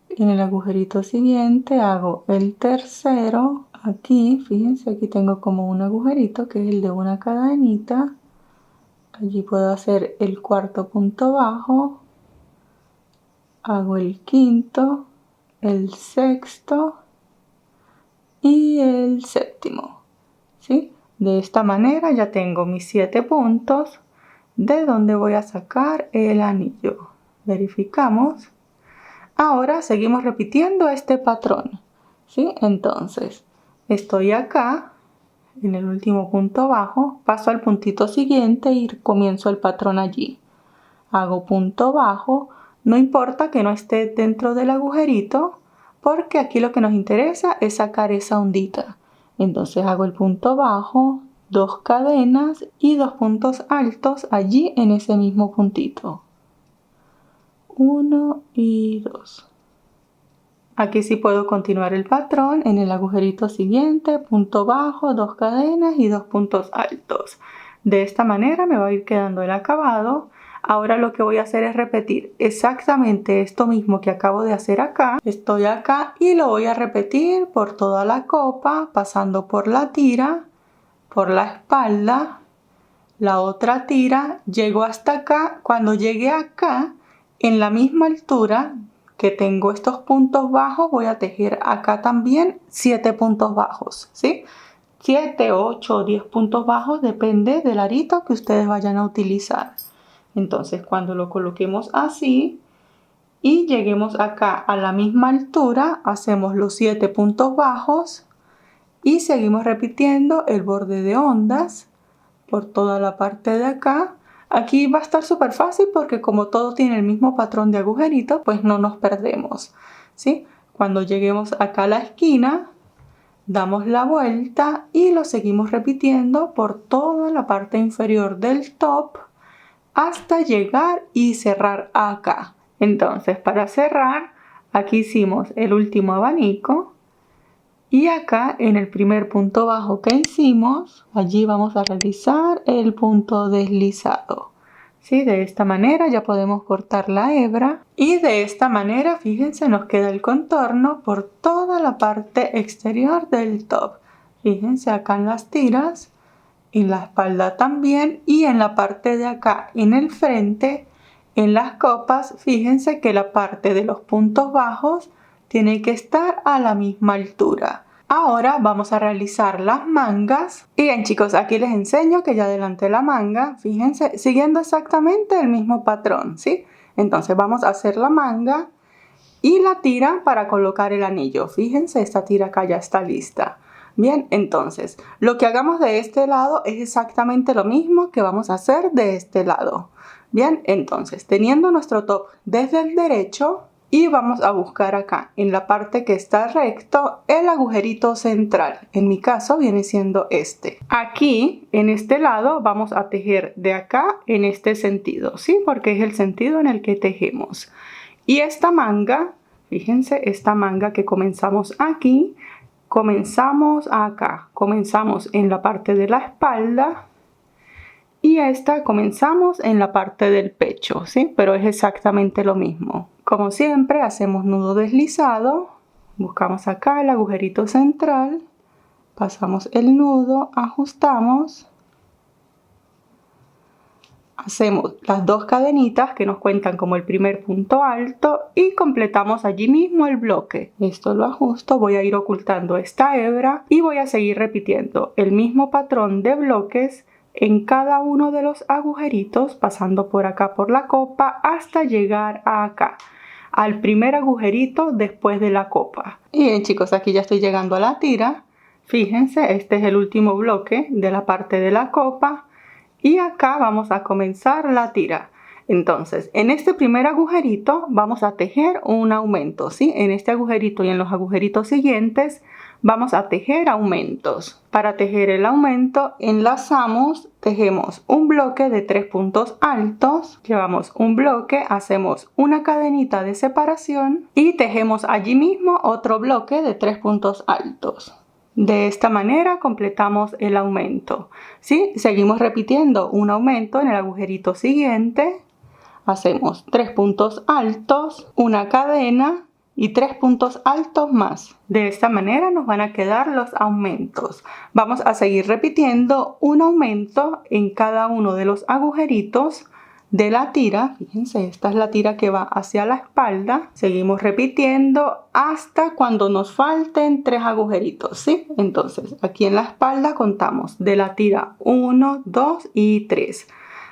S1: en el agujerito siguiente hago el tercero. Aquí fíjense, aquí tengo como un agujerito que es el de una cadenita. Allí puedo hacer el cuarto punto bajo, hago el quinto, el sexto y el séptimo, ¿sí? De esta manera ya tengo mis 7 puntos de donde voy a sacar el anillo. Verificamos. Ahora seguimos repitiendo este patrón, ¿sí? Entonces, estoy acá en el último punto bajo, paso al puntito siguiente y comienzo el patrón allí. Hago punto bajo, no importa que no esté dentro del agujerito, porque aquí lo que nos interesa es sacar esa ondita. Entonces hago el punto bajo, 2 cadenas y 2 puntos altos allí en ese mismo puntito. 1 y 2. Aquí sí puedo continuar el patrón en el agujerito siguiente, punto bajo, 2 cadenas y 2 puntos altos. De esta manera me va a ir quedando el acabado. Ahora lo que voy a hacer es repetir exactamente esto mismo que acabo de hacer acá. Estoy acá y lo voy a repetir por toda la copa, pasando por la tira, por la espalda, la otra tira, llego hasta acá. Cuando llegue acá, en la misma altura que tengo estos puntos bajos, voy a tejer acá también 7 puntos bajos, ¿sí? 7, 8 o 10 puntos bajos, depende del arito que ustedes vayan a utilizar. Entonces, cuando lo coloquemos así y lleguemos acá a la misma altura, hacemos los 7 puntos bajos y seguimos repitiendo el borde de ondas por toda la parte de acá. Aquí va a estar súper fácil porque como todo tiene el mismo patrón de agujerito, pues no nos perdemos, ¿sí? Cuando lleguemos acá a la esquina, damos la vuelta y lo seguimos repitiendo por toda la parte inferior del top hasta llegar y cerrar acá. Entonces, para cerrar, aquí hicimos el último abanico y acá en el primer punto bajo que hicimos, allí vamos a realizar el punto deslizado. ¿Sí? De esta manera ya podemos cortar la hebra y de esta manera, fíjense, nos queda el contorno por toda la parte exterior del top. Fíjense acá en las tiras, en la espalda también y en la parte de acá en el frente, en las copas, fíjense que la parte de los puntos bajos tiene que estar a la misma altura. Ahora vamos a realizar las mangas. Y bien chicos, aquí les enseño que ya adelanté la manga, fíjense, siguiendo exactamente el mismo patrón, ¿sí? Entonces vamos a hacer la manga y la tira para colocar el anillo. Fíjense, esta tira acá ya está lista. Bien, entonces, lo que hagamos de este lado es exactamente lo mismo que vamos a hacer de este lado. Bien, entonces, teniendo nuestro top desde el derecho, y vamos a buscar acá, en la parte que está recto, el agujerito central. En mi caso viene siendo este. Aquí, en este lado, vamos a tejer de acá en este sentido, ¿sí? Porque es el sentido en el que tejemos. Y esta manga, fíjense, esta manga que comenzamos aquí, comenzamos acá, comenzamos en la parte de la espalda y esta comenzamos en la parte del pecho, ¿sí? Pero es exactamente lo mismo. Como siempre, hacemos nudo deslizado, buscamos acá el agujerito central, pasamos el nudo, ajustamos, hacemos las 2 cadenitas que nos cuentan como el primer punto alto y completamos allí mismo el bloque. Esto lo ajusto, voy a ir ocultando esta hebra y voy a seguir repitiendo el mismo patrón de bloques en cada uno de los agujeritos, pasando por acá por la copa hasta llegar a acá, al primer agujerito después de la copa. Y bien chicos, aquí ya estoy llegando a la tira. Fíjense, este es el último bloque de la parte de la copa. Y acá vamos a comenzar la tira. Entonces, en este primer agujerito vamos a tejer un aumento, ¿sí? En este agujerito y en los agujeritos siguientes vamos a tejer aumentos. Para tejer el aumento, enlazamos, tejemos un bloque de 3 puntos altos, llevamos un bloque, hacemos una cadenita de separación y tejemos allí mismo otro bloque de 3 puntos altos. De esta manera completamos el aumento, ¿sí? Seguimos repitiendo un aumento en el agujerito siguiente. Hacemos 3 puntos altos, una cadena y 3 puntos altos más. De esta manera nos van a quedar los aumentos. Vamos a seguir repitiendo un aumento en cada uno de los agujeritos de la tira. Fíjense, esta es la tira que va hacia la espalda. Seguimos repitiendo hasta cuando nos falten 3 agujeritos, ¿sí? Entonces, aquí en la espalda contamos de la tira 1, 2 y 3.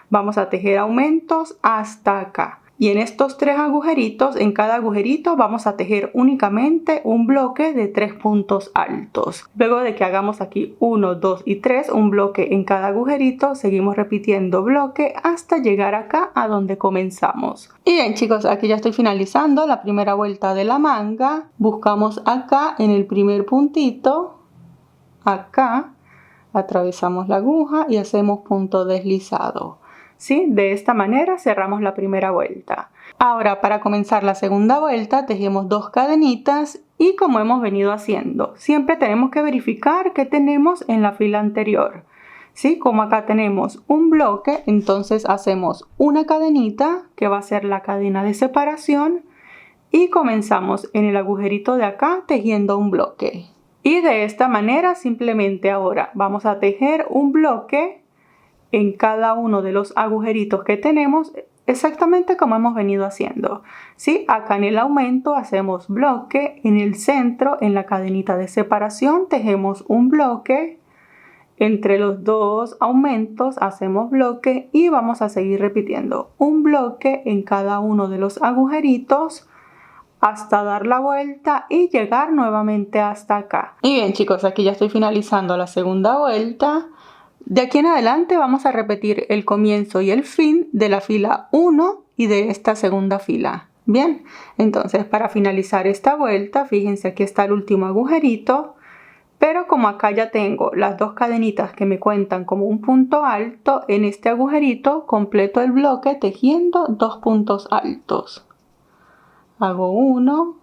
S1: Vamos a tejer aumentos hasta acá. Y en estos 3 agujeritos, en cada agujerito vamos a tejer únicamente un bloque de 3 puntos altos. Luego de que hagamos aquí 1, 2 y 3, un bloque en cada agujerito, seguimos repitiendo bloque hasta llegar acá a donde comenzamos. Y bien chicos, aquí ya estoy finalizando la primera vuelta de la manga. Buscamos acá en el primer puntito, acá, atravesamos la aguja y hacemos punto deslizado. ¿Sí? De esta manera cerramos la primera vuelta. Ahora para comenzar la segunda vuelta tejemos 2 cadenitas y como hemos venido haciendo, siempre tenemos que verificar qué tenemos en la fila anterior. ¿Sí? Como acá tenemos un bloque, entonces hacemos una cadenita que va a ser la cadena de separación y comenzamos en el agujerito de acá tejiendo un bloque. Y de esta manera simplemente ahora vamos a tejer un bloque en cada uno de los agujeritos que tenemos exactamente como hemos venido haciendo. ¿Sí? Acá en el aumento hacemos bloque, en el centro, en la cadenita de separación tejemos un bloque. Entre los dos aumentos hacemos bloque y vamos a seguir repitiendo un bloque en cada uno de los agujeritos hasta dar la vuelta y llegar nuevamente hasta acá. Y bien chicos, aquí ya estoy finalizando la segunda vuelta. De aquí en adelante vamos a repetir el comienzo y el fin de la fila 1 y de esta segunda fila. Bien, entonces para finalizar esta vuelta, fíjense aquí está el último agujerito. Pero como acá ya tengo las dos cadenitas que me cuentan como un punto alto, en este agujerito completo el bloque tejiendo dos puntos altos. Hago 1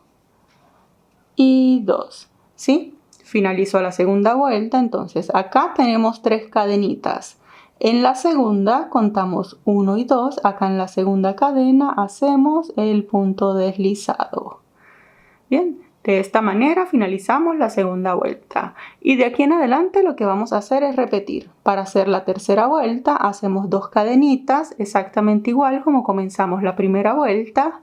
S1: y 2, ¿sí? Finalizo la segunda vuelta, entonces acá tenemos 3 cadenitas. En la segunda contamos 1 y 2, acá en la segunda cadena hacemos el punto deslizado. Bien. De esta manera finalizamos la segunda vuelta y de aquí en adelante lo que vamos a hacer es repetir. Para hacer la tercera vuelta hacemos 2 cadenitas exactamente igual como comenzamos la primera vuelta.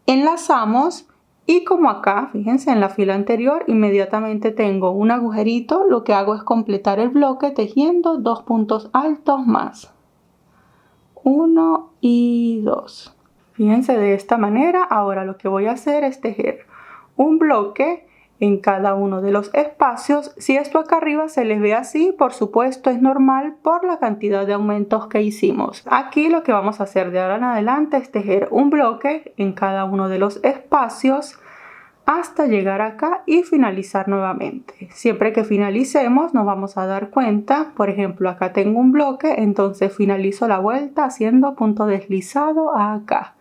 S1: Enlazamos y como acá, fíjense en la fila anterior, inmediatamente tengo un agujerito, lo que hago es completar el bloque tejiendo 2 puntos altos más. 1 y 2. Fíjense de esta manera, ahora lo que voy a hacer es tejer un bloque en cada uno de los espacios. Si esto acá arriba se les ve así, por supuesto es normal por la cantidad de aumentos que hicimos. Aquí lo que vamos a hacer de ahora en adelante es tejer un bloque en cada uno de los espacios hasta llegar acá y finalizar nuevamente. Siempre que finalicemos nos vamos a dar cuenta, por ejemplo acá tengo un bloque, entonces finalizo la vuelta haciendo punto deslizado acá.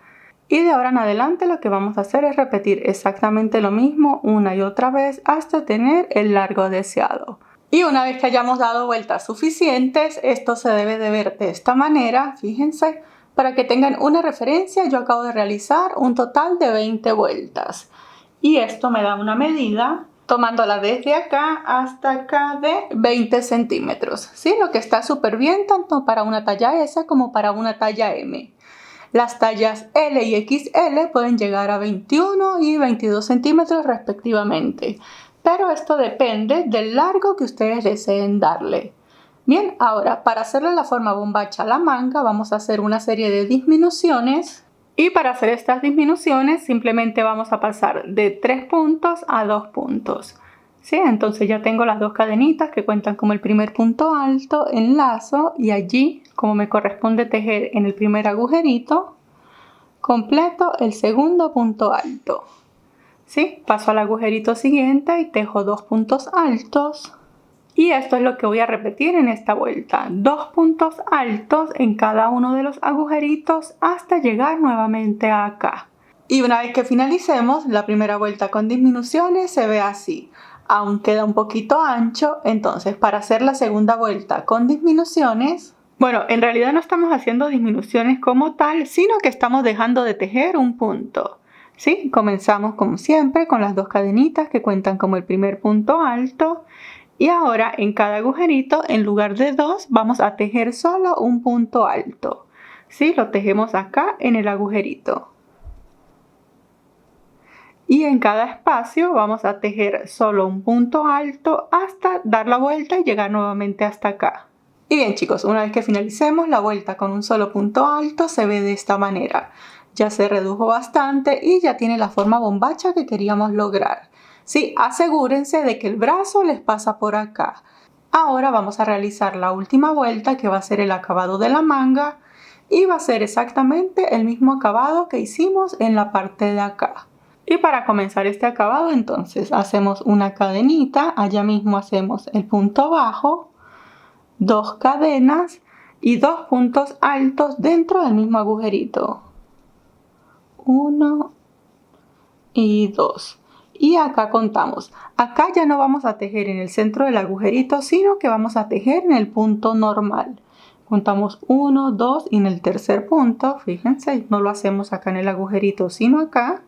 S1: Y de ahora en adelante lo que vamos a hacer es repetir exactamente lo mismo una y otra vez hasta tener el largo deseado. Y una vez que hayamos dado vueltas suficientes, esto se debe de ver de esta manera, fíjense, para que tengan una referencia, yo acabo de realizar un total de 20 vueltas. Y esto me da una medida, tomándola desde acá hasta acá de 20 centímetros. ¿Sí? Lo que está súper bien tanto para una talla S como para una talla M. Las tallas L y XL pueden llegar a 21 y 22 centímetros respectivamente, pero esto depende del largo que ustedes deseen darle. Bien, ahora para hacerle la forma bombacha a la manga vamos a hacer una serie de disminuciones y para hacer estas disminuciones simplemente vamos a pasar de 3 puntos a 2 puntos. ¿Sí? Entonces ya tengo las dos cadenitas que cuentan como el primer punto alto, enlazo y allí, como me corresponde tejer en el primer agujerito, completo el segundo punto alto. ¿Sí? Paso al agujerito siguiente y tejo 2 puntos altos. Y esto es lo que voy a repetir en esta vuelta. 2 puntos altos en cada uno de los agujeritos hasta llegar nuevamente acá. Y una vez que finalicemos, la primera vuelta con disminuciones se ve así. Aún queda un poquito ancho, entonces para hacer la segunda vuelta con disminuciones, bueno, en realidad no estamos haciendo disminuciones como tal, sino que estamos dejando de tejer un punto. ¿Sí? Comenzamos como siempre con las dos cadenitas que cuentan como el primer punto alto y ahora en cada agujerito en lugar de 2 vamos a tejer solo un punto alto. ¿Sí? Lo tejemos acá en el agujerito. Y en cada espacio vamos a tejer solo un punto alto hasta dar la vuelta y llegar nuevamente hasta acá. Y bien chicos, una vez que finalicemos la vuelta con un solo punto alto se ve de esta manera. Ya se redujo bastante y ya tiene la forma bombacha que queríamos lograr. Sí, asegúrense de que el brazo les pasa por acá. Ahora vamos a realizar la última vuelta que va a ser el acabado de la manga y va a ser exactamente el mismo acabado que hicimos en la parte de acá. Y para comenzar este acabado entonces hacemos una cadenita, allá mismo hacemos el punto bajo, 2 cadenas y 2 puntos altos dentro del mismo agujerito. 1 y 2. Y acá contamos. Acá ya no vamos a tejer en el centro del agujerito, sino que vamos a tejer en el punto normal. Contamos 1, 2 y en el tercer punto, fíjense, no lo hacemos acá en el agujerito, sino acá.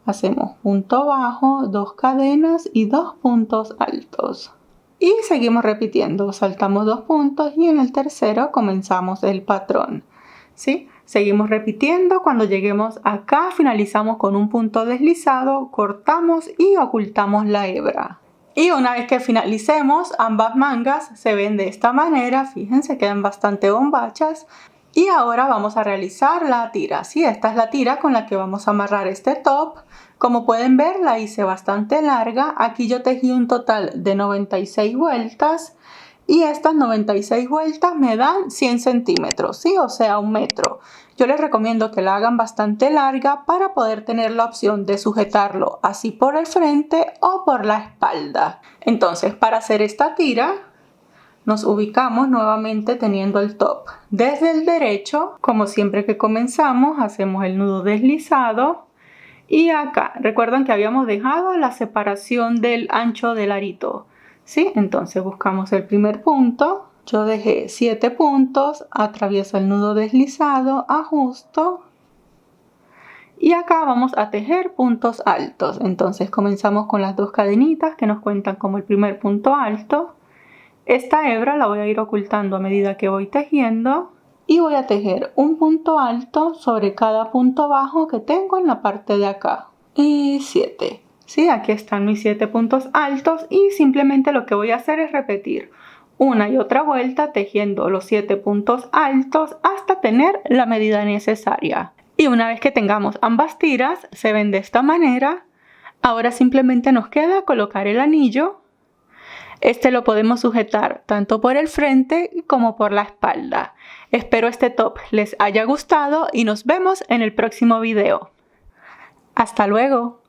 S1: Hacemos punto bajo, 2 cadenas y 2 puntos altos. Y seguimos repitiendo, saltamos 2 puntos y en el tercero comenzamos el patrón. ¿Sí? Seguimos repitiendo, cuando lleguemos acá finalizamos con un punto deslizado, cortamos y ocultamos la hebra. Y una vez que finalicemos, ambas mangas se ven de esta manera, fíjense, quedan bastante bombachas. Y ahora vamos a realizar la tira. Sí, esta es la tira con la que vamos a amarrar este top. Como pueden ver, la hice bastante larga. Aquí yo tejí un total de 96 vueltas. Y estas 96 vueltas me dan 100 centímetros, ¿sí? O sea, 1 metro. Yo les recomiendo que la hagan bastante larga para poder tener la opción de sujetarlo así por el frente o por la espalda. Entonces, para hacer esta tira, nos ubicamos nuevamente teniendo el top desde el derecho. Como siempre que comenzamos, hacemos el nudo deslizado. Y acá, recuerdan que habíamos dejado la separación del ancho del arito. ¿Sí? Entonces buscamos el primer punto, yo dejé 7 puntos, atravieso el nudo deslizado, ajusto y acá vamos a tejer puntos altos. Entonces comenzamos con las 2 cadenitas que nos cuentan como el primer punto alto. Esta hebra la voy a ir ocultando a medida que voy tejiendo y voy a tejer un punto alto sobre cada punto bajo que tengo en la parte de acá. Y 7. Sí, aquí están mis 7 puntos altos y simplemente lo que voy a hacer es repetir una y otra vuelta tejiendo los 7 puntos altos hasta tener la medida necesaria. Y una vez que tengamos ambas tiras, se ven de esta manera. Ahora simplemente nos queda colocar el anillo. Este lo podemos sujetar tanto por el frente como por la espalda. Espero este top les haya gustado y nos vemos en el próximo video. ¡Hasta luego!